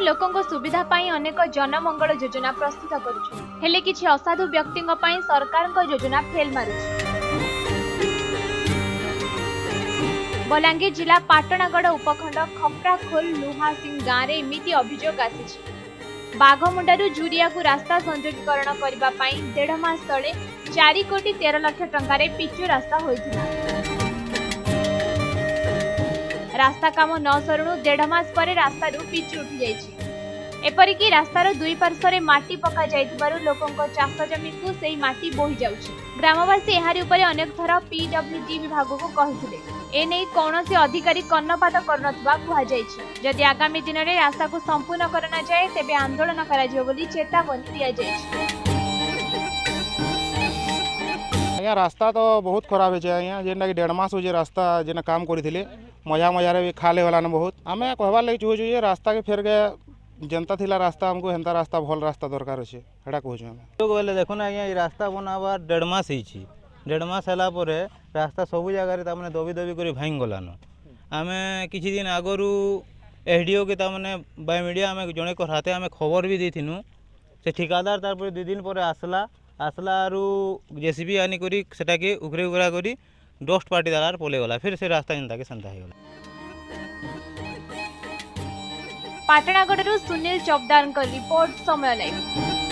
लोकों सुविधा पाई अनेक जनमंगल योजना प्रस्तुत करुले किछि असाधु व्यक्ति सरकार योजना फेल मारुछि। बलांगीर जिला पाटणागढ़ उपखंड खपराखोल लुहासिंह गाँव में एमिति अभियोग आसी। बाघमुंडारू जुरिया को रास्ता संयोगीकरण करने 1.5 मास तले 4 कोटी 13 लाख टंकार पिचु रास्ता होइथिला। रास्ता काम न सरुणु 1.5 मास पर रास्तारू पिचु उठी जाइछि। एपरिकी रास्तार दुई पार्श्व माटी पका जाइथिबारु लोकंक चाष जमी को सेही माटी बोही जाउछि। ग्रामवासी एहारी उपरे अनेक थर पीडब्ल्यूडी विभाग को कहिथिले। एने कौनसी अधिकारी कर्णपात करनथबा कुहा जाइछि। जदि आगामी दिन में रास्ता को संपूर्ण करना जाए तेबे आंदोलन कराजियो बोली चेतावनी दिया जाइछि। आज्ञा रास्ता तो बहुत खराब है आज्ञा जेनटा कि 1.5 मास हो रास्ता जेना काम करथिले मजा मजा रे खाले वाला न बहुत आमे कहबार लागि चाहू जे रास्ता के फेर के जनता थिला रास्ता हमको हेंता रास्ता भल रास्ता दरकार अछि हेडा कहू हम लोग बोले देखो ना आज्ञा रास्ता बनाबार 1.5 मास हिछि 1.5 मास हला परे रास्ता सब जगह रे तामने दबी दबी करी भांग गलान आमे किछि दिन आगरु एसडीओ के तामने बाय मीडिया आमे जणे को हाथे आमे खबर भी देथिनु से ठिकादार तार पर 2 दिन पर आसला आरु जेसीबी आनी करी सेटा के उगरे उगरा करी डस्ट पार्टी दालार पोले गला फिर से रास्ता जनता के संता हो गला। पाटणागढ़ सुनील चौबदार रिपोर्ट समय लाइव।